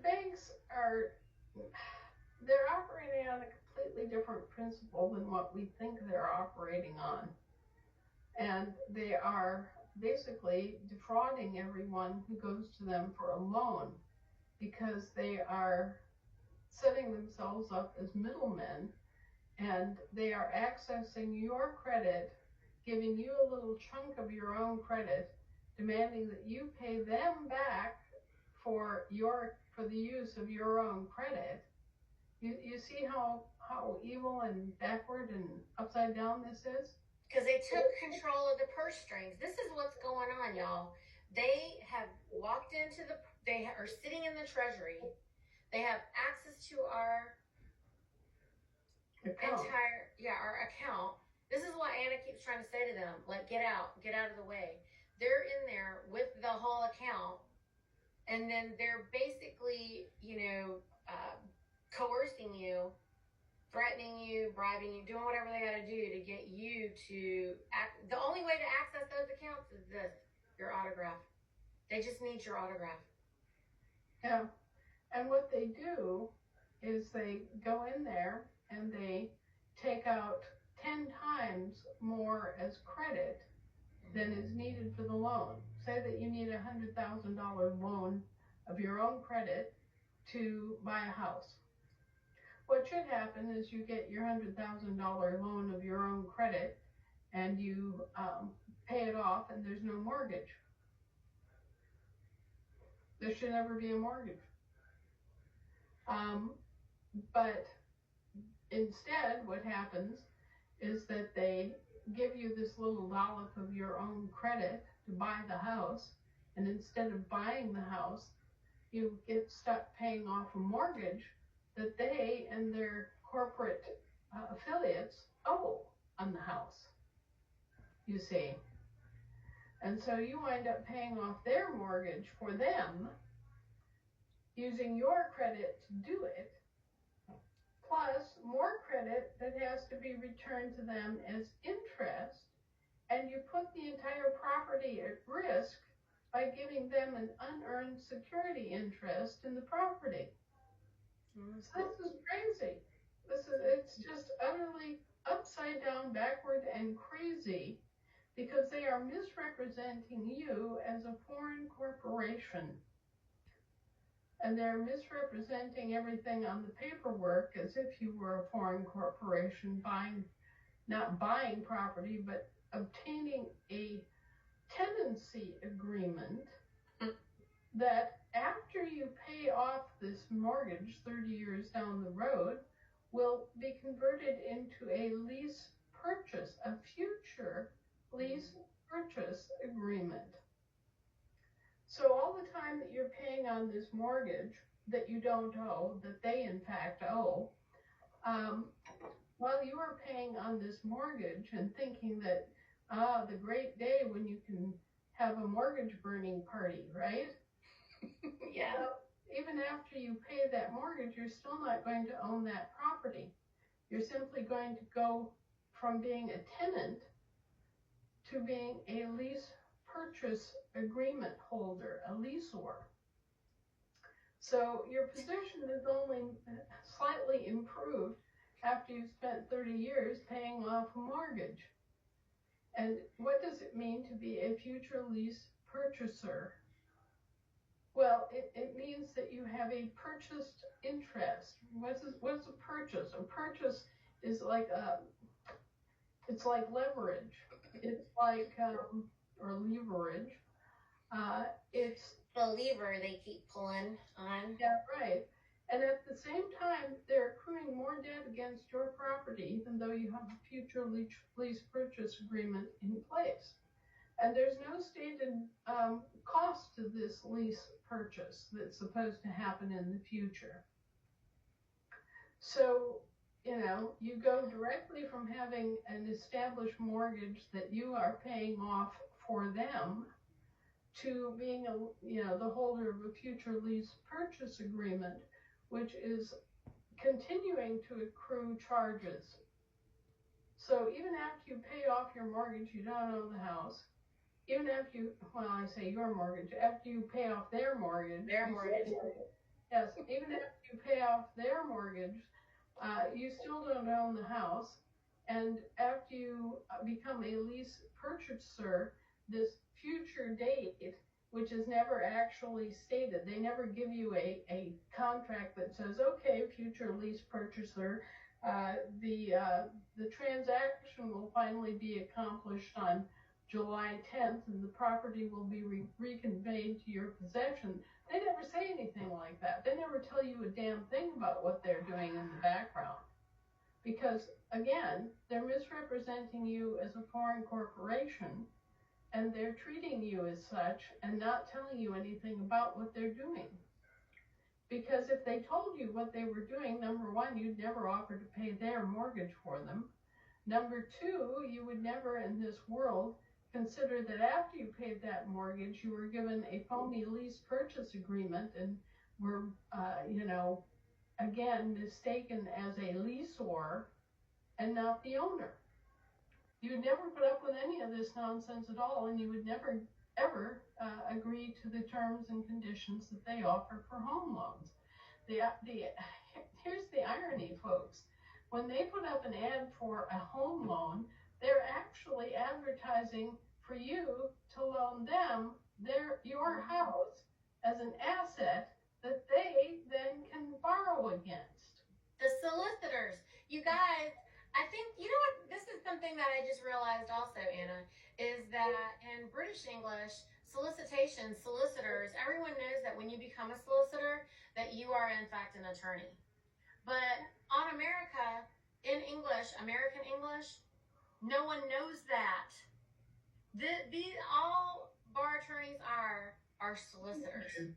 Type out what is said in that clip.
banks they're operating on a completely different principle than what we think they're operating on. And they are basically defrauding everyone who goes to them for a loan, because they are setting themselves up as middlemen, and they are accessing your credit, giving you a little chunk of your own credit, demanding that you pay them back for the use of your own credit. You see how evil and backward and upside down this is? Because they took control of the purse strings. This is what's going on, y'all. They have walked into they are sitting in the treasury. They have access to our our account. This is what Anna keeps trying to say to them, like, get out of the way. They're in there with the whole account, and then they're basically, coercing you, threatening you, bribing you, doing whatever they got to do to get you to act. The only way to access those accounts is this: your autograph. They just need your autograph. Yeah. And what they do is they go in there and they take out 10 times more as credit than is needed for the loan. Say that you need a $100,000 loan of your own credit to buy a house. What should happen is you get your $100,000 loan of your own credit, and you pay it off, and there's no mortgage. There should never be a mortgage. But instead, what happens is that they give you this little dollop of your own credit to buy the house, and instead of buying the house, you get stuck paying off a mortgage that they and their corporate affiliates owe on the house, you see. And so you wind up paying off their mortgage for them, using your credit to do it, plus more credit that has to be returned to them as interest, and you put the entire property at risk by giving them an unearned security interest in the property. So this is crazy. It's just utterly upside down, backward, and crazy, because they are misrepresenting you as a foreign corporation. And they're misrepresenting everything on the paperwork as if you were a foreign corporation not buying property, but obtaining a tenancy agreement that after you pay off this mortgage 30 years down the road will be converted into a lease purchase, a future lease purchase agreement. So all the time that you're paying on this mortgage that you don't owe, that they in fact owe, while you are paying on this mortgage and thinking that, the great day when you can have a mortgage burning party, right? Yeah. So even after you pay that mortgage, you're still not going to own that property. You're simply going to go from being a tenant to being a lease purchase agreement holder, a leaseor. So your position is only slightly improved after you've spent 30 years paying off a mortgage. And what does it mean to be a future lease purchaser? Well, it means that you have a purchased interest. What's a purchase? A purchase is like it's like leverage. It's like or leverage. It's the lever they keep pulling on. Yeah, right. And at the same time, they're accruing more debt against your property, even though you have a future lease purchase agreement in place. And there's no stated cost to this lease purchase that's supposed to happen in the future. So, you go directly from having an established mortgage that you are paying off for them to being the holder of a future lease purchase agreement, which is continuing to accrue charges. So even after you pay off your mortgage, you don't own the house. Even after I say your mortgage, after you pay off their mortgage, Yes, even after you pay off their mortgage, you still don't own the house. And after you become a lease purchaser, this future date, which is never actually stated, they never give you a contract that says, okay, future lease purchaser, uh, the, uh, the transaction will finally be accomplished on July 10th and the property will be reconveyed to your possession. They never say anything like that. They never tell you a damn thing about what they're doing in the background. Because, again, they're misrepresenting you as a foreign corporation and they're treating you as such and not telling you anything about what they're doing. Because if they told you what they were doing, number one, you'd never offer to pay their mortgage for them. Number two, you would never in this world consider that after you paid that mortgage, you were given a phony lease purchase agreement and were, again, mistaken as a leaseor and not the owner. You would never put up with any of this nonsense at all, and you would never, ever agree to the terms and conditions that they offer for home loans. Here's the irony, folks. When they put up an ad for a home loan, they're actually advertising for you to loan them your house as an asset that they then can borrow against. The solicitors, you guys, I think, you know what, this is something that I just realized also, Anna, is that in British English, solicitors, everyone knows that when you become a solicitor, that you are in fact an attorney. But on in English, American English, no one knows that. All bar attorneys are solicitors.